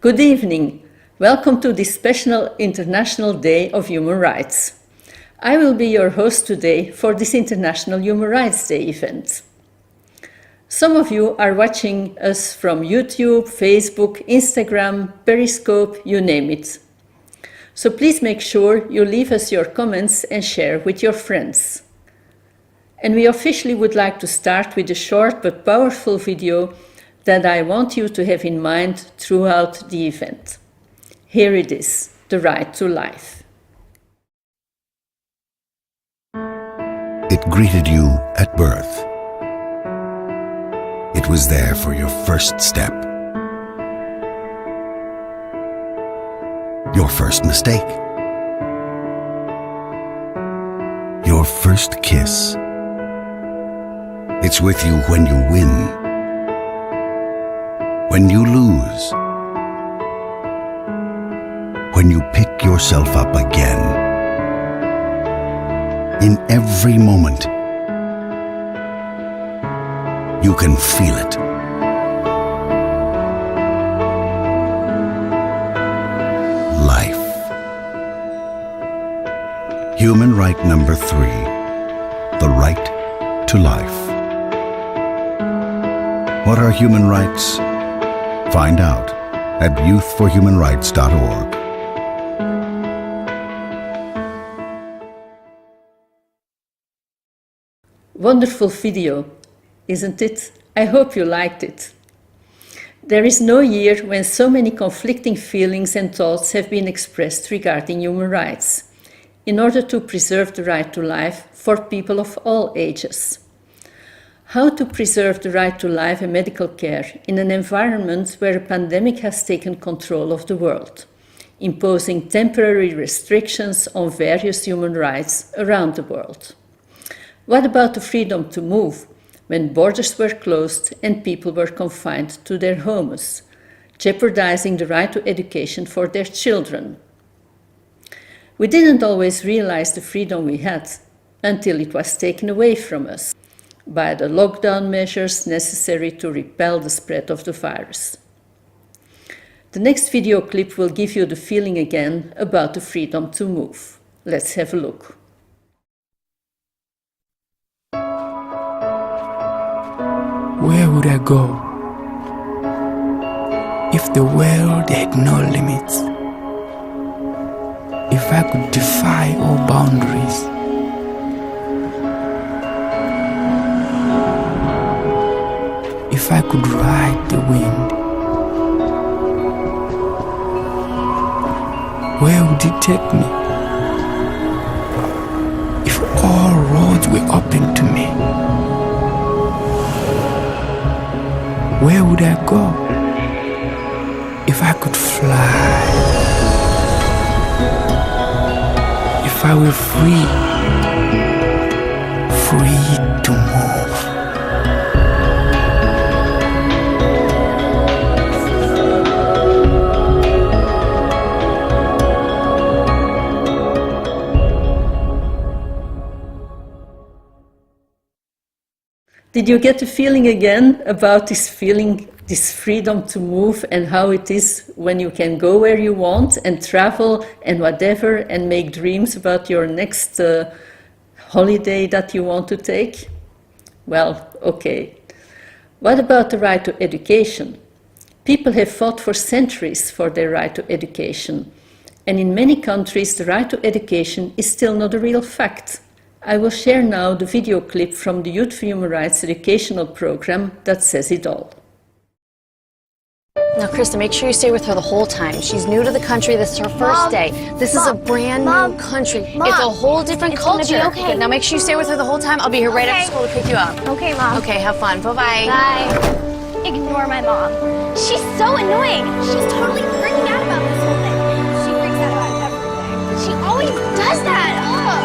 Good evening. Welcome to this special International Day of Human Rights. I will be your host today for this International Human Rights Day event. Some of you are watching us from YouTube, Facebook, Instagram, Periscope, you name it. So please make sure you leave us your comments and share with your friends. And we officially would like to start with a short but powerful video that I want you to have in mind throughout the event. Here it is, the right to life. It greeted you at birth. It was there for your first step, your first mistake, your first kiss. It's with you when you win, when you lose, when you pick yourself up again. In every moment, you can feel it. Life. Human right number 3, the right to life. What are human rights? Find out at youthforhumanrights.org. Wonderful video, isn't it? I hope you liked it. There is no year when so many conflicting feelings and thoughts have been expressed regarding human rights, in order to preserve the right to life for people of all ages. How to preserve the right to life and medical care in an environment where a pandemic has taken control of the world, imposing temporary restrictions on various human rights around the world. What about the freedom to move when borders were closed and people were confined to their homes, jeopardizing the right to education for their children? We didn't always realize the freedom we had until it was taken away from us by the lockdown measures necessary to repel the spread of the virus. The next video clip will give you the feeling again about the freedom to move. Let's have a look. Where would I go if the world had no limits? If I could defy all boundaries? If I could ride the wind, where would it take me? If all roads were open to me, where would I go? If I could fly, if I were free to move. Did you get the feeling again about this feeling, this freedom to move, and how it is when you can go where you want and travel and whatever and make dreams about your next holiday that you want to take? Well, okay. What about the right to education? People have fought for centuries for their right to education, and in many countries the right to education is still not a real fact. I will share now the video clip from the Youth for Human Rights educational program that says it all. Now, Krista, make sure you stay with her the whole time. She's new to the country. This is her first day. This is a brand new country. It's a whole different culture. Gonna be okay. Now, make sure you stay with her the whole time. I'll be here right after school to pick you up. Okay, Mom. Okay, have fun. Bye-bye. Bye. Ignore my mom. She's so annoying. She's totally freaking out about this whole thing. She freaks out about everything. She always does that. Ugh.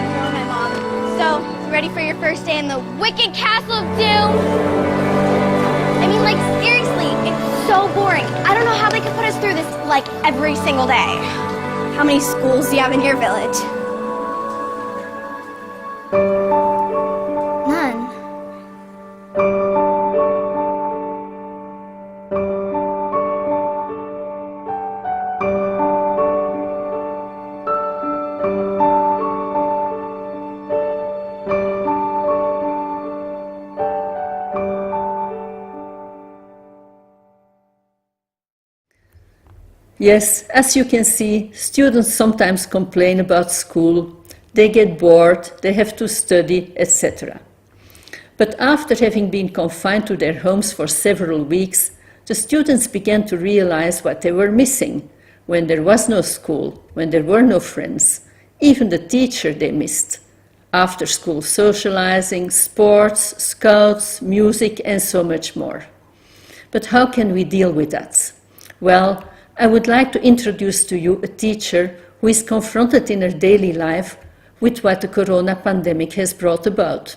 Ignore my mom. So, you ready for your first day in the wicked castle of doom? I mean, like, seriously, it's so boring. I don't know how they can put us through this, like, every single day. How many schools do you have in your village? None. Yes, as you can see, students sometimes complain about school. They get bored, they have to study, etc. But after having been confined to their homes for several weeks, the students began to realize what they were missing when there was no school, when there were no friends, even the teacher they missed. After school socializing, sports, scouts, music, and so much more. But how can we deal with that? Well, I would like to introduce to you a teacher who is confronted in her daily life with what the corona pandemic has brought about.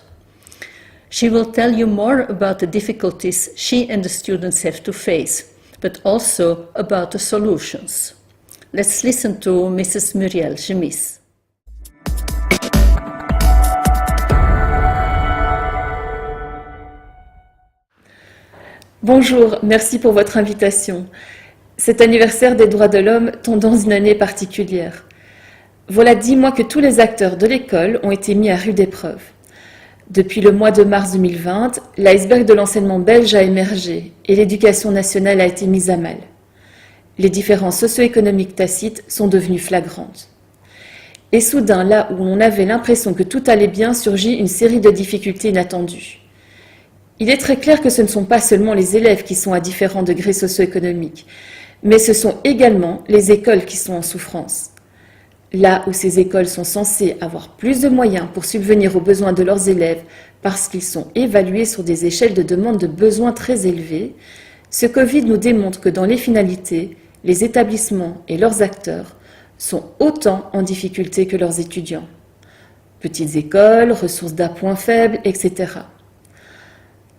She will tell you more about the difficulties she and the students have to face, but also about the solutions. Let's listen to Mrs. Muriel Gemis. Bonjour, merci pour votre invitation. Cet anniversaire des droits de l'homme tombe dans une année particulière. Voilà 10 mois que tous les acteurs de l'école ont été mis à rude épreuve. Depuis le mois de mars 2020, l'iceberg de l'enseignement belge a émergé et l'éducation nationale a été mise à mal. Les différences socio-économiques tacites sont devenues flagrantes. Et soudain, là où on avait l'impression que tout allait bien, surgit une série de difficultés inattendues. Il est très clair que ce ne sont pas seulement les élèves qui sont à différents degrés socio-économiques, mais ce sont également les écoles qui sont en souffrance. Là où ces écoles sont censées avoir plus de moyens pour subvenir aux besoins de leurs élèves parce qu'ils sont évalués sur des échelles de demande de besoins très élevées, ce Covid nous démontre que dans les finalités, les établissements et leurs acteurs sont autant en difficulté que leurs étudiants. Petites écoles, ressources d'appoint faibles, etc.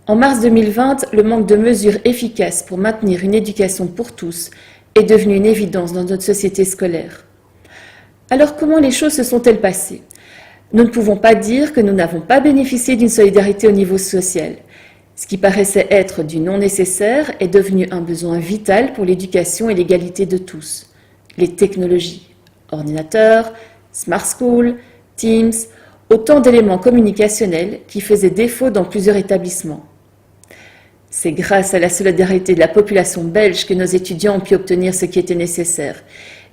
En mars 2020, le manque de mesures efficaces pour maintenir une éducation pour tous est devenu une évidence dans notre société scolaire. Alors comment les choses se sont-elles passées? Nous ne pouvons pas dire que nous n'avons pas bénéficié d'une solidarité au niveau social. Ce qui paraissait être du non nécessaire est devenu un besoin vital pour l'éducation et l'égalité de tous. Les technologies, ordinateurs, smart school, Teams, autant d'éléments communicationnels qui faisaient défaut dans plusieurs établissements. C'est grâce à la solidarité de la population belge que nos étudiants ont pu obtenir ce qui était nécessaire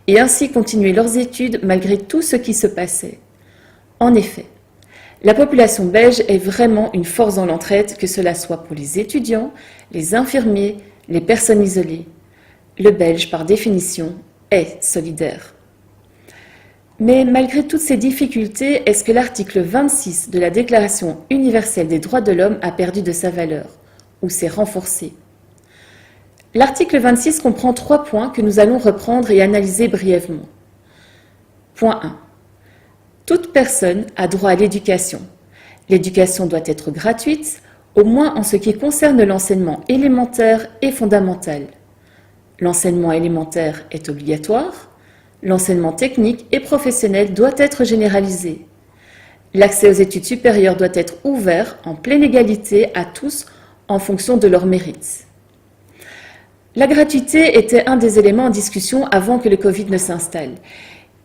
et ainsi continuer leurs études malgré tout ce qui se passait. En effet, la population belge est vraiment une force dans l'entraide, que cela soit pour les étudiants, les infirmiers, les personnes isolées. Le Belge, par définition, est solidaire. Mais malgré toutes ces difficultés, est-ce que l'article 26 de la Déclaration universelle des droits de l'homme a perdu de sa valeur ou s'est renforcé? L'article 26 comprend 3 points que nous allons reprendre et analyser brièvement. Point 1. Toute personne a droit à l'éducation. L'éducation doit être gratuite, au moins en ce qui concerne l'enseignement élémentaire et fondamental. L'enseignement élémentaire est obligatoire. L'enseignement technique et professionnel doit être généralisé. L'accès aux études supérieures doit être ouvert en pleine égalité à tous en fonction de leurs mérites. La gratuité était un des éléments en discussion avant que le Covid ne s'installe.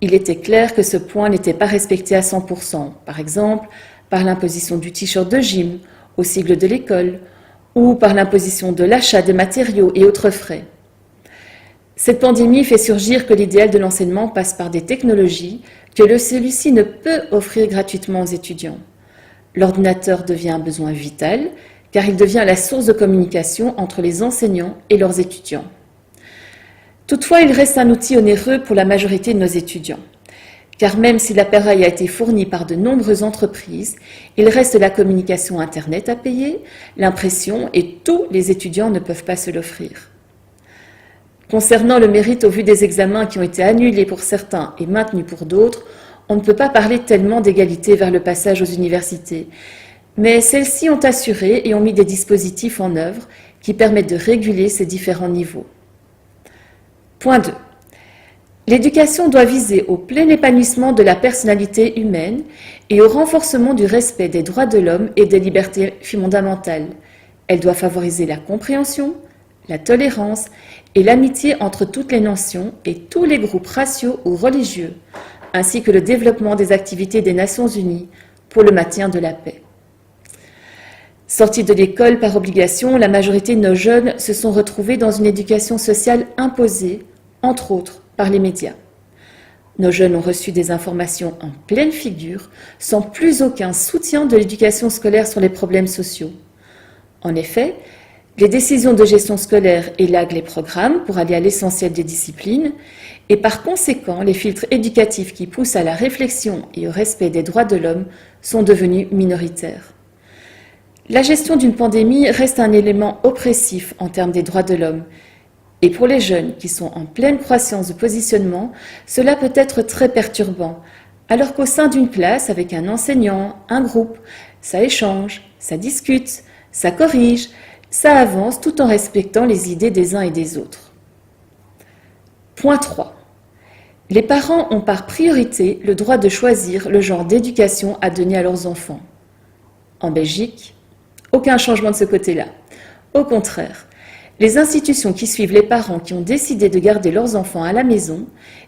Il était clair que ce point n'était pas respecté à 100%, par exemple par l'imposition du t-shirt de gym au sigle de l'école ou par l'imposition de l'achat de matériaux et autres frais. Cette pandémie fait surgir que l'idéal de l'enseignement passe par des technologies que celui-ci ne peut offrir gratuitement aux étudiants. L'ordinateur devient un besoin vital car il devient la source de communication entre les enseignants et leurs étudiants. Toutefois, il reste un outil onéreux pour la majorité de nos étudiants. Car même si l'appareil a été fourni par de nombreuses entreprises, il reste la communication Internet à payer, l'impression et tous les étudiants ne peuvent pas se l'offrir. Concernant le mérite au vu des examens qui ont été annulés pour certains et maintenus pour d'autres, on ne peut pas parler tellement d'égalité vers le passage aux universités. Mais celles-ci ont assuré et ont mis des dispositifs en œuvre qui permettent de réguler ces différents niveaux. Point 2. L'éducation doit viser au plein épanouissement de la personnalité humaine et au renforcement du respect des droits de l'homme et des libertés fondamentales. Elle doit favoriser la compréhension, la tolérance et l'amitié entre toutes les nations et tous les groupes raciaux ou religieux, ainsi que le développement des activités des Nations Unies pour le maintien de la paix. Sortis de l'école par obligation, la majorité de nos jeunes se sont retrouvés dans une éducation sociale imposée entre autres par les médias. Nos jeunes ont reçu des informations en pleine figure, sans plus aucun soutien de l'éducation scolaire sur les problèmes sociaux. En effet, les décisions de gestion scolaire élaguent les programmes pour aller à l'essentiel des disciplines et par conséquent, les filtres éducatifs qui poussent à la réflexion et au respect des droits de l'homme sont devenus minoritaires. La gestion d'une pandémie reste un élément oppressif en termes des droits de l'homme. Et pour les jeunes qui sont en pleine croissance de positionnement, cela peut être très perturbant, alors qu'au sein d'une classe avec un enseignant, un groupe, ça échange, ça discute, ça corrige, ça avance tout en respectant les idées des uns et des autres. Point 3. Les parents ont par priorité le droit de choisir le genre d'éducation à donner à leurs enfants. En Belgique, aucun changement de ce côté-là. Au contraire, les institutions qui suivent les parents qui ont décidé de garder leurs enfants à la maison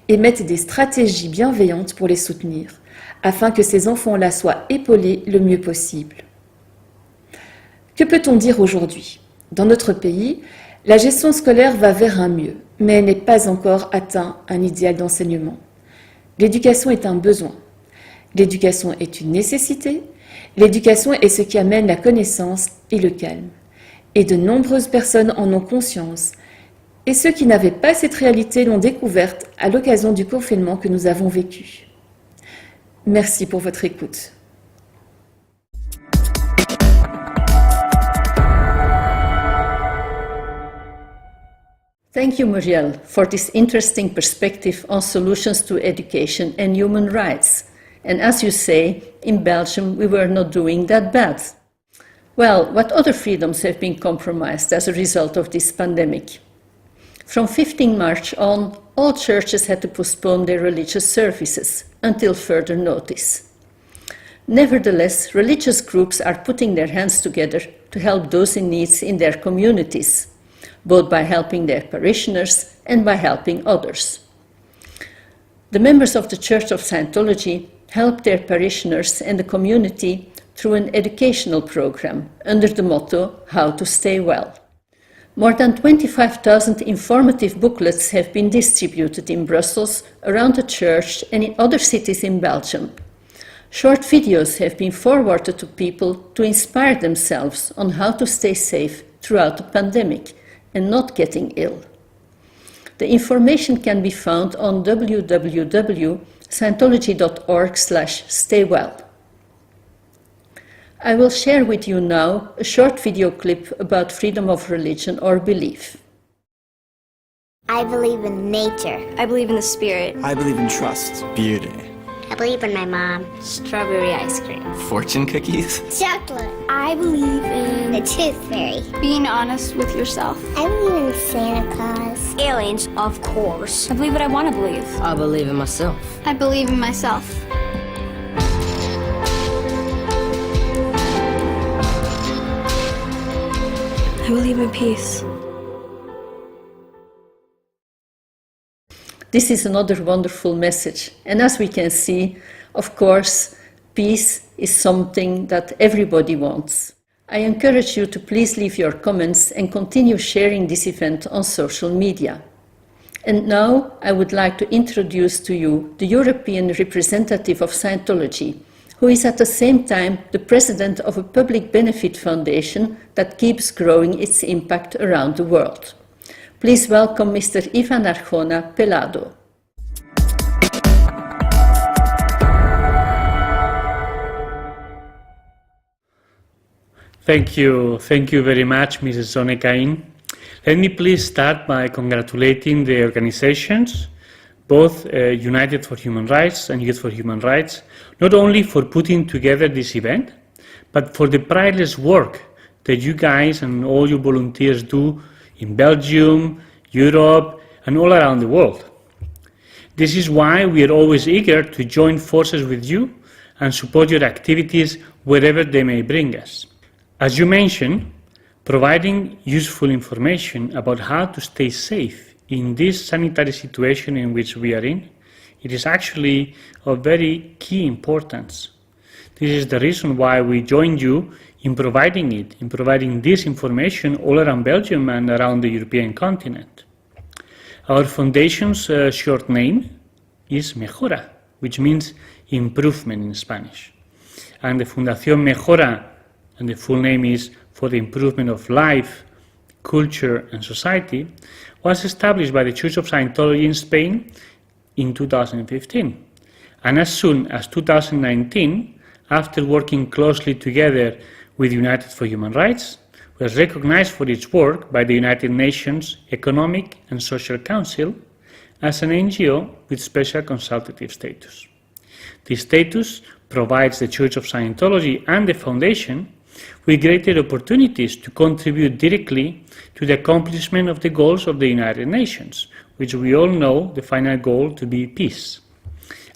émettent des stratégies bienveillantes pour les soutenir, afin que ces enfants-là soient épaulés le mieux possible. Que peut-on dire aujourd'hui ? Dans notre pays, la gestion scolaire va vers un mieux, mais elle n'est pas encore atteint un idéal d'enseignement. L'éducation est un besoin. L'éducation est une nécessité. L'éducation est ce qui amène la connaissance et le calme. Et de nombreuses personnes en ont conscience. Et ceux qui n'avaient pas cette réalité l'ont découverte à l'occasion du confinement que nous avons vécu. Merci pour votre écoute. Thank you, Muriel, for this interesting perspective on solutions to education and human rights. And as you say, in Belgium we were not doing that bad. Well, what other freedoms have been compromised as a result of this pandemic? From 15 March on, all churches had to postpone their religious services until further notice. Nevertheless, religious groups are putting their hands together to help those in need in their communities, both by helping their parishioners and by helping others. The members of the Church of Scientology help their parishioners and the community through an educational program under the motto, How to Stay Well. More than 25,000 informative booklets have been distributed in Brussels, around the church and in other cities in Belgium. Short videos have been forwarded to people to inspire themselves on how to stay safe throughout the pandemic and not getting ill. The information can be found on www.scientology.org/staywell. I will share with you now a short video clip about freedom of religion or belief. I believe in nature. I believe in the spirit. I believe in trust. Beauty. I believe in my mom. Strawberry ice cream. Fortune cookies. Chocolate. I believe in The tooth fairy. being honest with yourself. I believe in Santa Claus. Aliens, of course. I believe what I want to believe. I believe in myself. I believe in myself. I believe in peace. This is another wonderful message, and as we can see, of course, peace is something that everybody wants. I encourage you to please leave your comments and continue sharing this event on social media. And now I would like to introduce to you the European representative of Scientology, who is at the same time the president of a public benefit foundation that keeps growing its impact around the world. Please welcome Mr. Ivan Arjona Pelado. Thank you very much, Mrs. Zonekain. Let me please start by congratulating the organizations, both United for Human Rights and Youth for Human Rights, not only for putting together this event, but for the priceless work that you guys and all your volunteers do in Belgium, Europe, and all around the world. This is why we are always eager to join forces with you and support your activities wherever they may bring us. As you mentioned, providing useful information about how to stay safe in this sanitary situation in which we are in, it is actually of very key importance. This is the reason why we joined you in providing this information all around Belgium and around the European continent. Our foundation's short name is Mejora, which means improvement in Spanish. And the Fundación Mejora, and the full name is For the Improvement of Life, Culture and Society, was established by the Church of Scientology in Spain in 2015. And as soon as 2019, after working closely together with United for Human Rights, was recognized for its work by the United Nations Economic and Social Council as an NGO with special consultative status. This status provides the Church of Scientology and the Foundation with greater opportunities to contribute directly to the accomplishment of the goals of the United Nations, which we all know the final goal to be peace.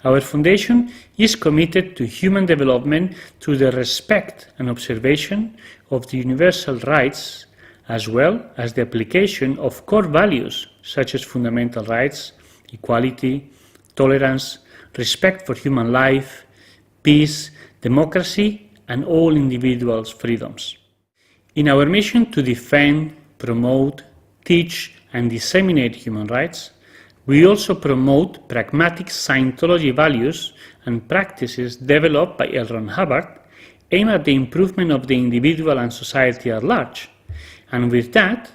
Our foundation is committed to human development through the respect and observation of the universal rights, as well as the application of core values such as fundamental rights, equality, tolerance, respect for human life, peace, democracy, and all individuals' freedoms. In our mission to defend, promote, teach, and disseminate human rights, we also promote pragmatic Scientology values and practices developed by L. Ron Hubbard aimed at the improvement of the individual and society at large, and with that,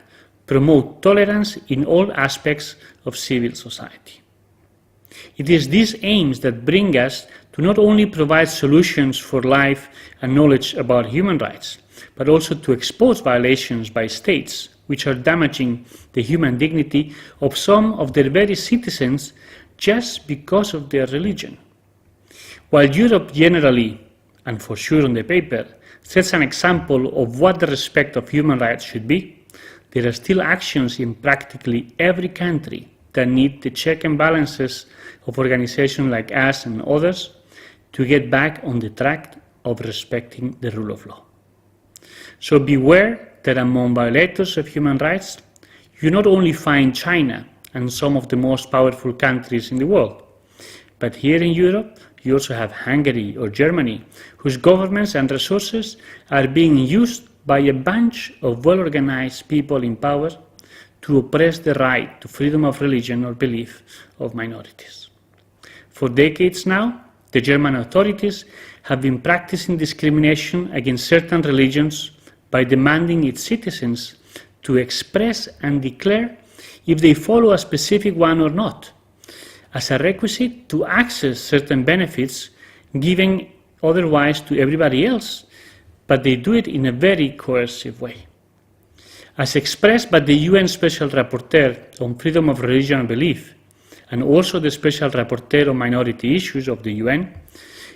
promote tolerance in all aspects of civil society. It is these aims that bring us to not only provide solutions for life and knowledge about human rights, but also to expose violations by states which are damaging the human dignity of some of their very citizens just because of their religion. While Europe generally, and for sure on the paper, sets an example of what the respect of human rights should be, there are still actions in practically every country that need the check and balances of organizations like us and others to get back on the track of respecting the rule of law. So beware that among violators of human rights, you not only find China and some of the most powerful countries in the world, but here in Europe, you also have Hungary or Germany, whose governments and resources are being used by a bunch of well-organized people in power to oppress the right to freedom of religion or belief of minorities. For decades now, the German authorities have been practicing discrimination against certain religions by demanding its citizens to express and declare if they follow a specific one or not, as a requisite to access certain benefits given otherwise to everybody else, but they do it in a very coercive way. As expressed by the UN Special Rapporteur on Freedom of Religion and Belief, and also the Special Rapporteur on Minority Issues of the UN,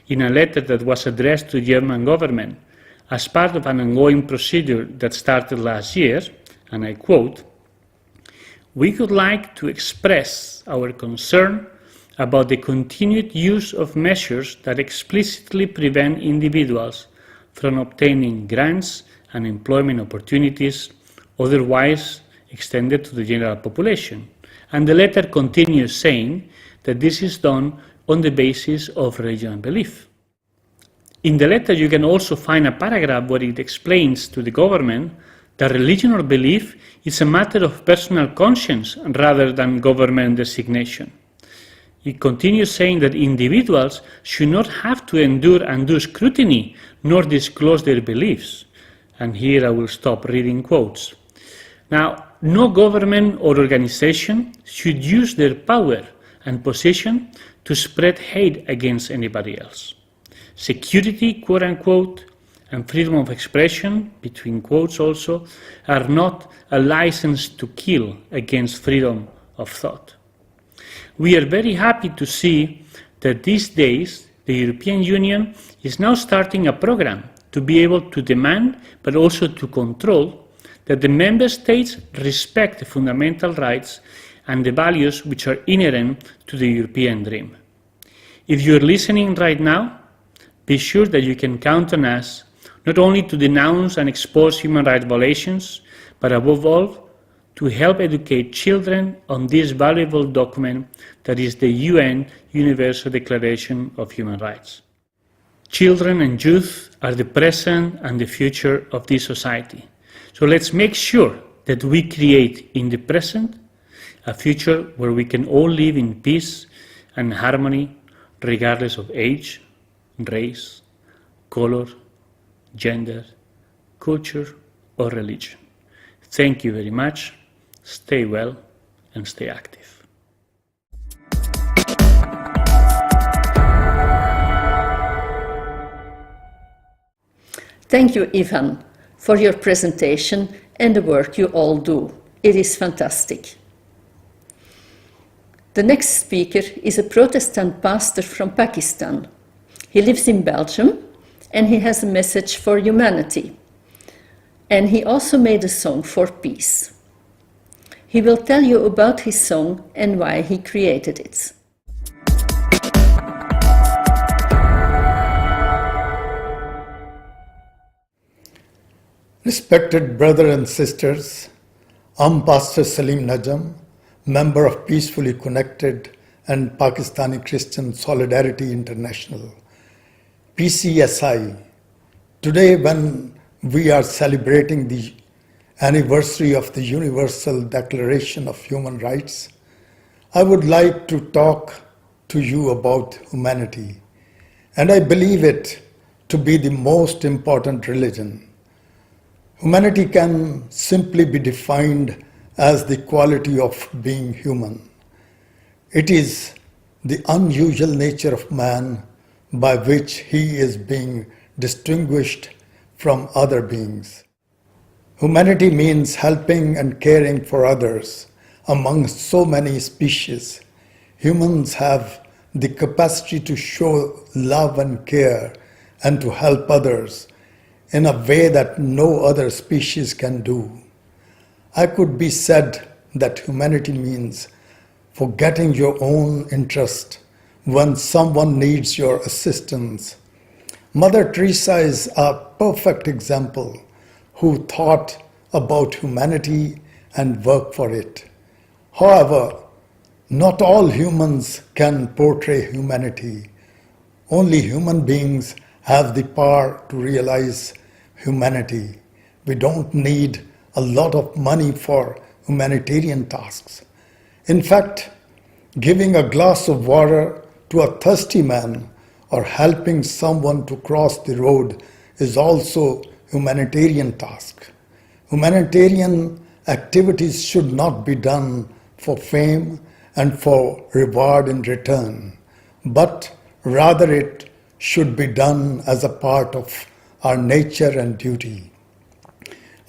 in a letter that was addressed to the German government as part of an ongoing procedure that started last year, and I quote, "We would like to express our concern about the continued use of measures that explicitly prevent individuals from obtaining grants and employment opportunities otherwise extended to the general population." And the letter continues saying that this is done on the basis of religion and belief. In the letter, you can also find a paragraph where it explains to the government that religion or belief is a matter of personal conscience rather than government designation. It continues saying that individuals should not have to endure undue scrutiny nor disclose their beliefs. And here I will stop reading quotes. Now, no government or organization should use their power and position to spread hate against anybody else. Security, quote unquote, and freedom of expression, between quotes also, are not a license to kill against freedom of thought. We are very happy to see that these days the European Union is now starting a program to be able to demand, but also to control, that the member states respect the fundamental rights and the values which are inherent to the European dream. If you are listening right now, be sure that you can count on us not only to denounce and expose human rights violations, but above all, to help educate children on this valuable document that is the UN Universal Declaration of Human Rights. Children and youth are the present and the future of this society. So let's make sure that we create in the present a future where we can all live in peace and harmony regardless of age, race, color, gender, culture, or religion. Thank you very much. Stay well and stay active. Thank you, Ivan, for your presentation and the work you all do. It is fantastic. The next speaker is a Protestant pastor from Pakistan. He lives in Belgium and he has a message for humanity. And he also made a song for peace. He will tell you about his song and why he created it. Respected brothers and sisters, I'm Pastor Salim Najam, member of Peacefully Connected and Pakistani Christian Solidarity International, PCSI. Today, when we are celebrating the anniversary of the Universal Declaration of Human Rights, I would like to talk to you about humanity, and I believe it to be the most important religion. Humanity can simply be defined as the quality of being human. It is the unusual nature of man by which he is being distinguished from other beings. Humanity means helping and caring for others. Among so many species, humans have the capacity to show love and care and to help others in a way that no other species can do. I could be said that humanity means forgetting your own interest when someone needs your assistance. Mother Teresa is a perfect example who thought about humanity and worked for it. However, not all humans can portray humanity. Only human beings have the power to realize humanity. We don't need a lot of money for humanitarian tasks. In fact, giving a glass of water to a thirsty man or helping someone to cross the road is also humanitarian task. Humanitarian activities should not be done for fame and for reward in return, but rather it should be done as a part of our nature and duty.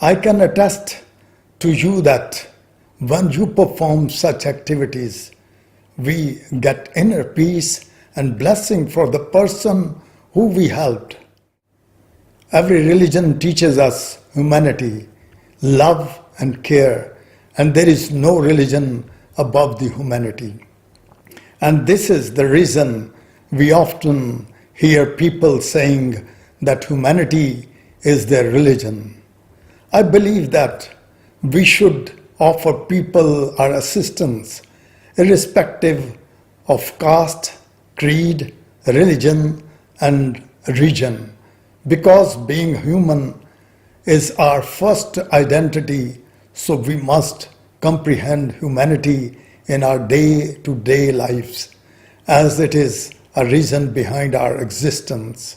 I can attest to you that when you perform such activities, we get inner peace and blessing for the person who we helped. Every religion teaches us humanity, love and care, and there is no religion above the humanity. And this is the reason we often hear people saying that humanity is their religion. I believe that we should offer people our assistance irrespective of caste, creed, religion, and region, because being human is our first identity, so we must comprehend humanity in our day-to-day lives, as it is a reason behind our existence.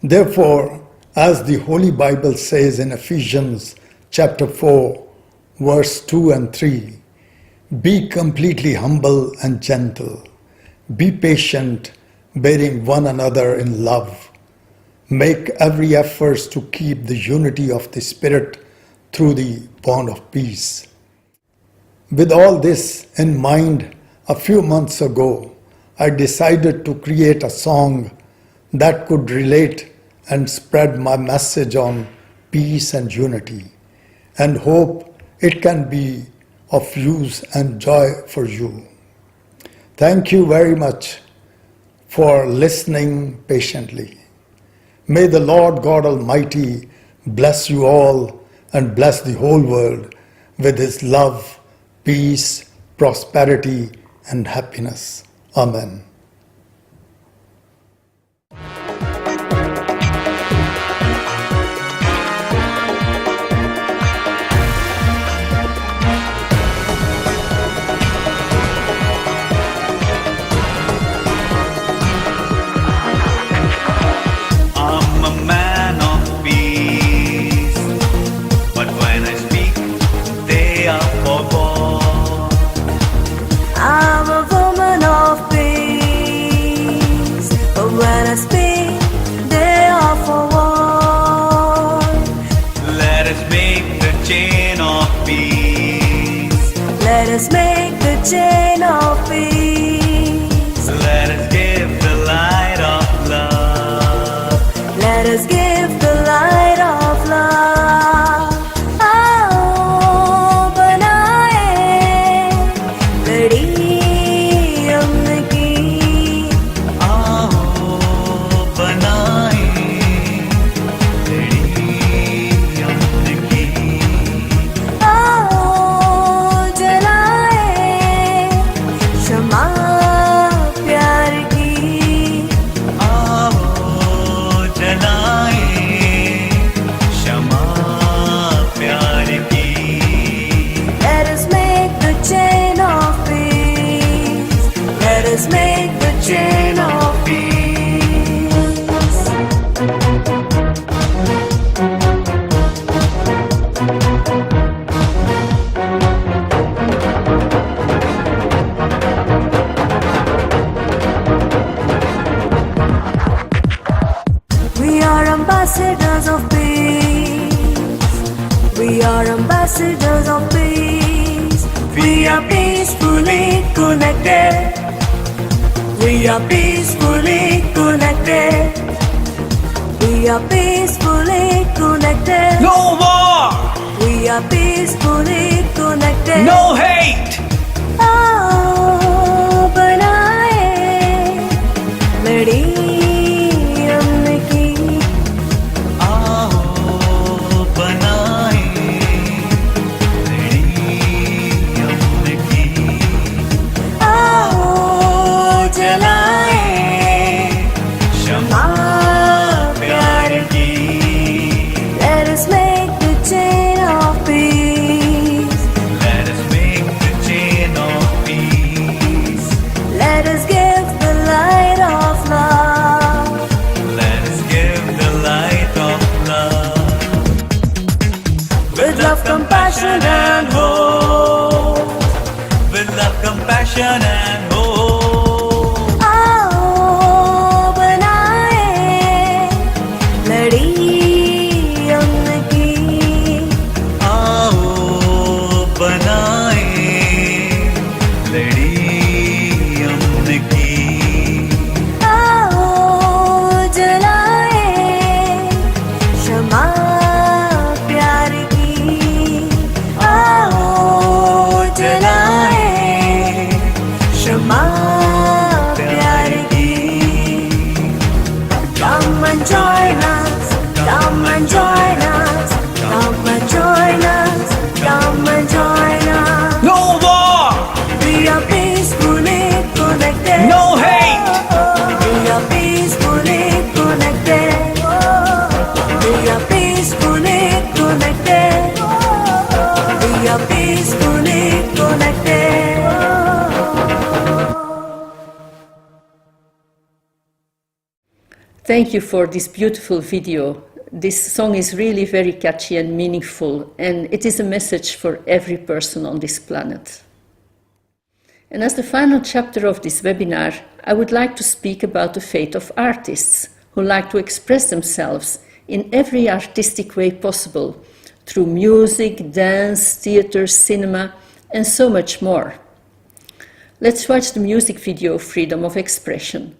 Therefore, as the Holy Bible says in Ephesians chapter 4, verse 2 and 3, be completely humble and gentle. Be patient, bearing one another in love. Make every effort to keep the unity of the Spirit through the bond of peace. With all this in mind, a few months ago, I decided to create a song that could relate and spread my message on peace and unity, and hope it can be of use and joy for you. Thank you very much for listening patiently. May the Lord God Almighty bless you all and bless the whole world with His love, peace, prosperity, and happiness. Amen. us make the chain of peace. Let us give the light of love. Let us give the light of love. आओ बनाए लड़ी अमन की. आओ बनाए लड़ी अमन की. आओ जलाए शमा प्यार की. आओ जलाए शमा प्यार की. Let us make the chain of peace. Let us make the chain of peace. We are ambassadors of peace. We are ambassadors of peace. We are peacefully connected. We are peacefully connected. We are peacefully connected. No war, We are peacefully connected. no hate. आओ बनाए लड़ी अमन की. आओ बनाए लड़ी अमन की. आओ जलाए शमा प्यार की. Let us make the chain of peace. Let us make the chain of peace. Let us give the light of love. Let us give the light of love. With love, compassion and hope. With love, compassion and hope. आओ बनाए लड़ी अमन की. आओ बनाए लड़ी अमन की. आओ जलाए शमा प्यार की. आओ जलाए शमा प्यार की. Come and join us. Come and join us. Come and join us. Come and join us. No war, We are peacefully connected. no hate. We are peacefully connected. We are peacefully connected. We are peacefully connected. Thank you for this beautiful video. This song is really very catchy and meaningful, and it is a message for every person on this planet. And as the final chapter of this webinar, I would like to speak about the fate of artists who like to express themselves in every artistic way possible, through music, dance, theater, cinema, and so much more. Let's watch the music video Freedom of Expression.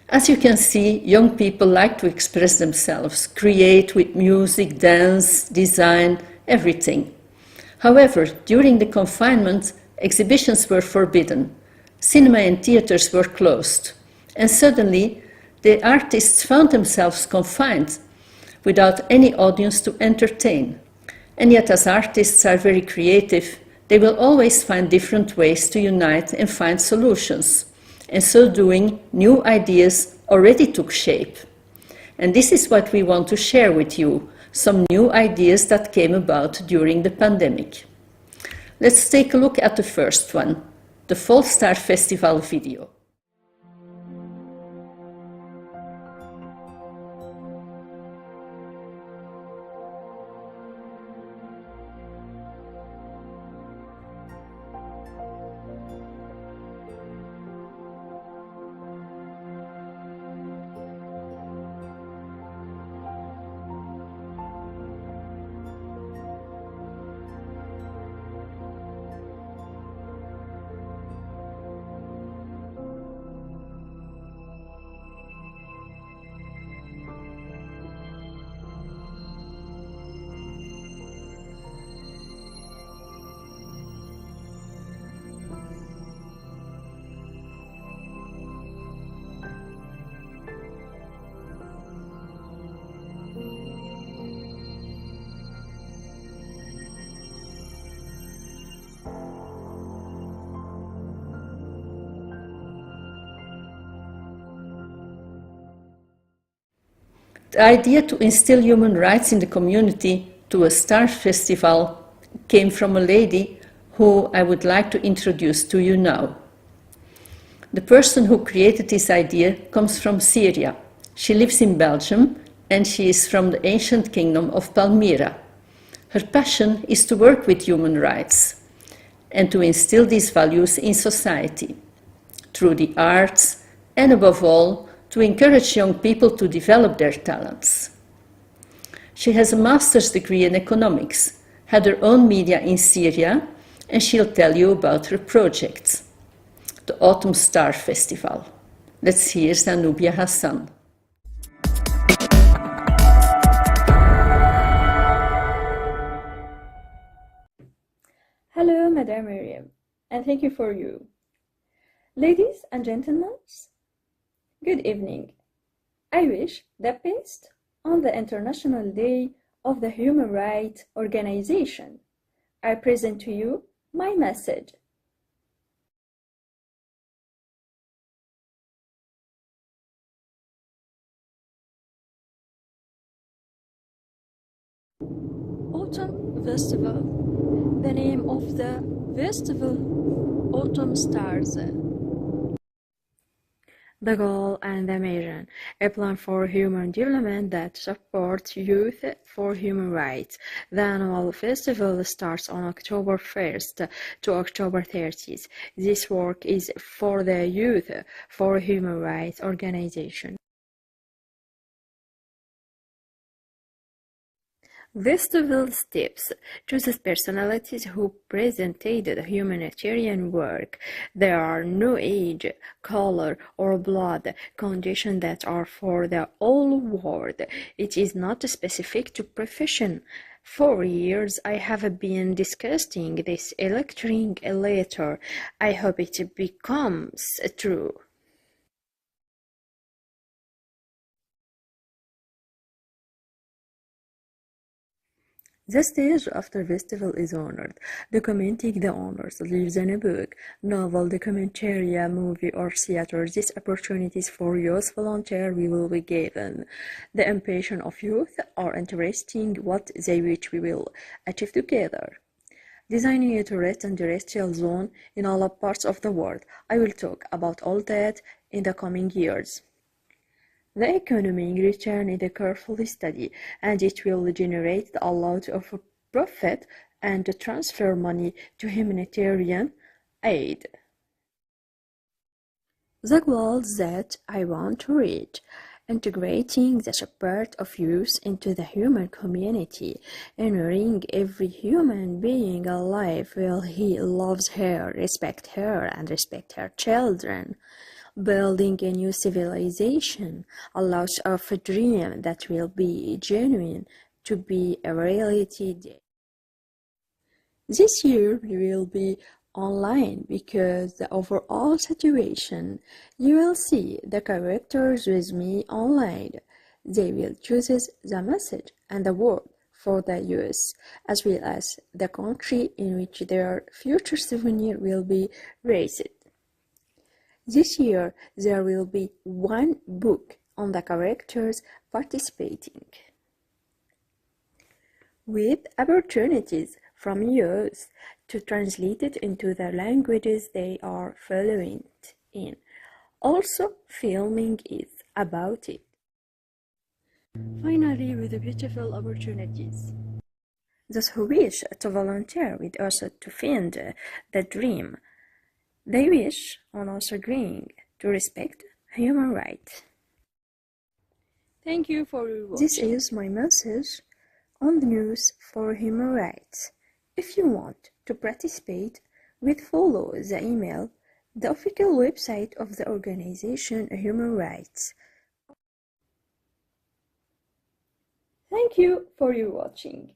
As you can see, young people like to express themselves, create with music, dance, design, everything. However, during the confinement, exhibitions were forbidden, cinema and theaters were closed, and suddenly the artists found themselves confined without any audience to entertain. And yet, as artists are very creative, they will always find different ways to unite and find solutions. And so doing, new ideas already took shape. And this is what we want to share with you, some new ideas that came about during the pandemic. Let's take a look at the first one, the Fall Star Festival video. The idea to instill human rights in the community to a star festival came from a lady who I would like to introduce to you now. The person who created this idea comes from Syria. She lives in Belgium and she is from the ancient kingdom of Palmyra. Her passion is to work with human rights and to instill these values in society through the arts and above all to encourage young people to develop their talents. She has a master's degree in economics, had her own media in Syria, and she'll tell you about her projects. The Autumn Star Festival. Let's hear Zanubia Hassan. Hello, Madame Miriam, and thank you for you. Ladies and gentlemen, good evening. I wish the best on the International Day of the Human Rights Organization. I present to you my message. Autumn Festival. The name of the festival, Autumn Stars. The goal and the mission, a plan for human development that supports youth for human rights. The annual festival starts on October 1st to October 30th. This work is for the Youth for Human Rights organization. Festival steps chooses personalities who presented humanitarian work. There are no age, color, or blood conditions that are for the whole world. It is not specific to profession. For years I have been discussing this electric later. I hope it becomes true. The stage after festival is honored. Documenting the honors lives in a book, novel, documentary, movie, or theater. These opportunities for youth volunteer will be given. The ambition of youth are interesting what they wish we will achieve together. Designing a tourist and terrestrial zone in all parts of the world. I will talk about all that in the coming years. The economic return is a careful study, and it will generate a lot of profit and transfer money to humanitarian aid. The goals that I want to reach: integrating the support of youth into the human community, honoring every human being alive while he loves her, respect her, and respect her children. Building a new civilization, a lot of a dream that will be genuine to be a reality. This year we will be online because the overall situation, you will see the characters with me online. They will choose the message and the word for the use, as well as the country in which their future souvenir will be raised. This year there will be one book on the characters participating, with opportunities from youth to translate it into the languages they are fluent in. Also, filming is about it. Finally, with the beautiful opportunities. Those who wish to volunteer with us to find the dream, they wish on us agreeing to respect human rights. Thank you for your watching. This is my message on the news for human rights. If you want to participate, follow the email, the official website of the organization Human Rights. Thank you for your watching.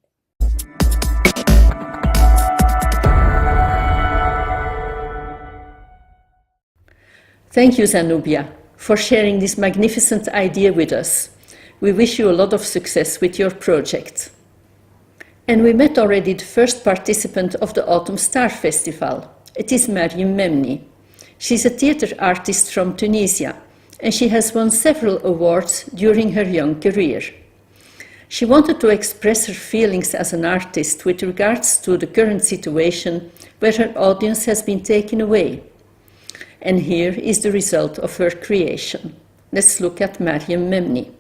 Thank you, Zanubia, for sharing this magnificent idea with us. We wish you a lot of success with your project. And we met already the first participant of the Autumn Star Festival. It is Mariam Memni. She's a theatre artist from Tunisia, and she has won several awards during her young career. She wanted to express her feelings as an artist with regards to the current situation where her audience has been taken away. And here is the result of her creation. Let's look at Mariam Memni.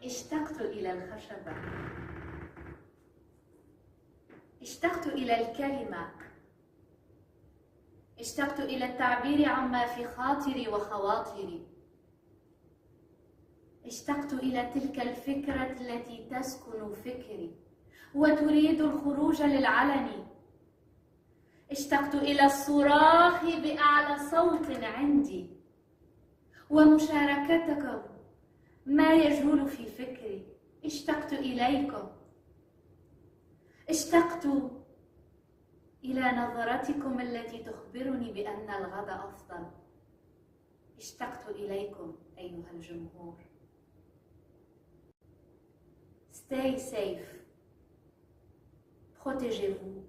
اشتقت إلى الخشبة، اشتقت إلى الكلمة، اشتقت إلى التعبير عما في خاطري وخواطري، اشتقت إلى تلك الفكرة التي تسكن فكري وتريد الخروج للعلن، اشتقت إلى الصراخ بأعلى صوت عندي ومشاركتكم ما يجول في فكري اشتقت إليكم، اشتقت إلى نظرتكم التي تخبرني بأن الغد أفضل، اشتقت إليكم أيها الجمهور. Stay safe. Protégez-vous.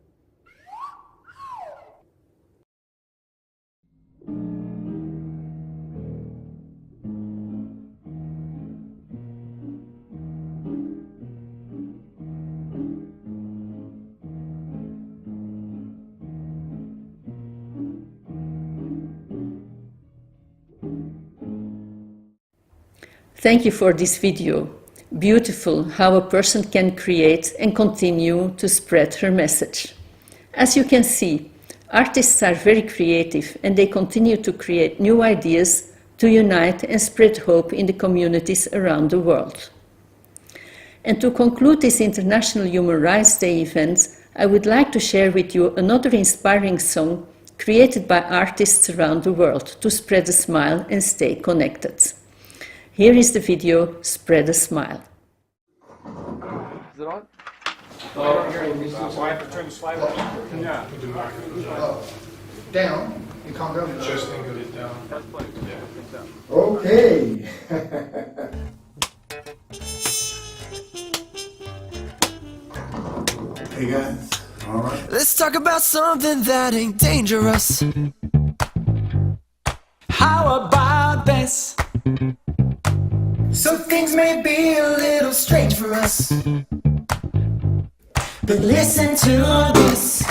Thank you for this video. Beautiful how a person can create and continue to spread her message. As you can see, artists are very creative and they continue to create new ideas to unite and spread hope in the communities around the world. And to conclude this International Human Rights Day event, I would like to share with you another inspiring song created by artists around the world to spread a smile and stay connected. Here is the video, Spread a Smile. Is it on? I have to turn the slide on? Yeah. Down and calm down. Just think of it down. That's playing. Yeah. Okay. Hey guys, all right. Let's talk about something that ain't dangerous. How about this? Some things may be a little strange for us, but listen to this.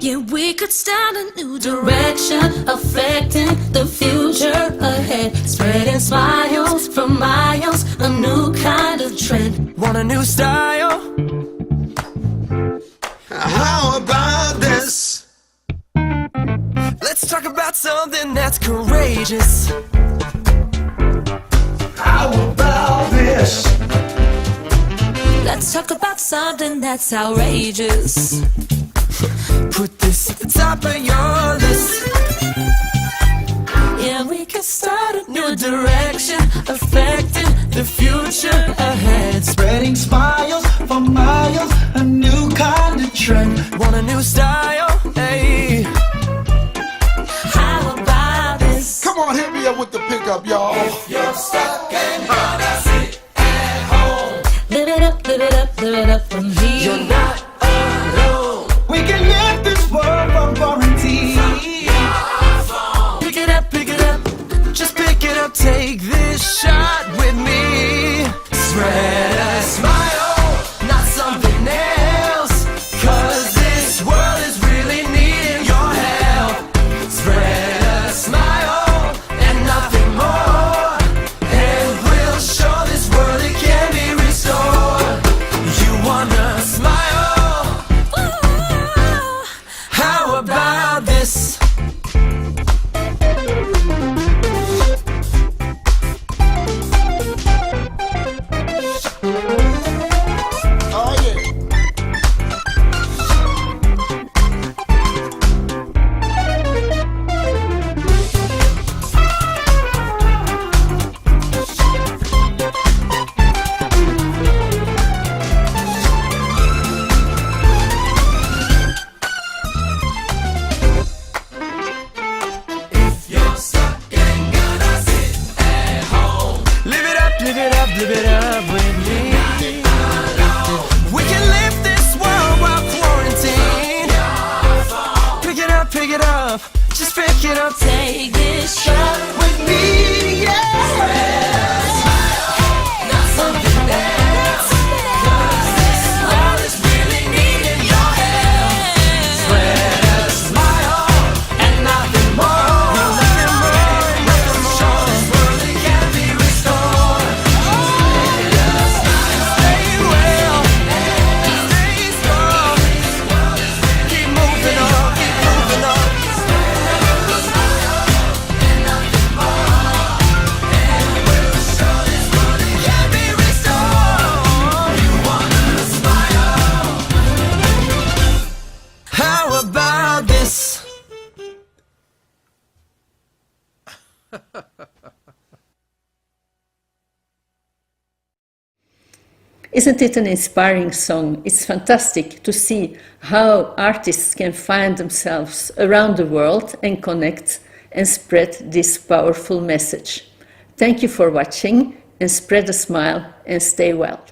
Yeah, we could start a new direction, affecting the future ahead, spreading smiles for miles, a new kind of trend. Want a new style? How about this? Let's talk about something that's courageous. How about this? Let's talk about something that's outrageous. Put this at the top of your list. Yeah, we can start a New direction, affecting the future ahead, Spreading smiles for miles, a new kind of trend. Want a new style? Hey. How about this? Come on, hit me up with the pickup, y'all. If you're stuck and gonna sit at home, Live it up, live it up, live it up for me. you're not alone. We can lift this world from quarantine. Pick it up, just pick it up. Take this shot with me. Spread a smile, not something else. 'Cause this world is really needing your help. Spread a smile and nothing more, and we'll show this world it can be restored. You wanna smile? How about this? Oh, yeah. If you're stuck and gonna sit at home, live it up, live it up, live it up with me. We can live this world while quarantined. Pick it up, just pick it up. Take this shot With me, yeah. Not something else. 'Cause this world is really needing your help. Spread a smile and nothing more. Nothing more. Show this world it can be restored. Spread a smile. Stay well. Stay strong. Keep moving on. Keep moving on. Spread a smile and nothing more. Isn't it an inspiring song? It's fantastic to see how artists can find themselves around the world and connect and spread this powerful message. Thank you for watching, and spread a smile and stay well.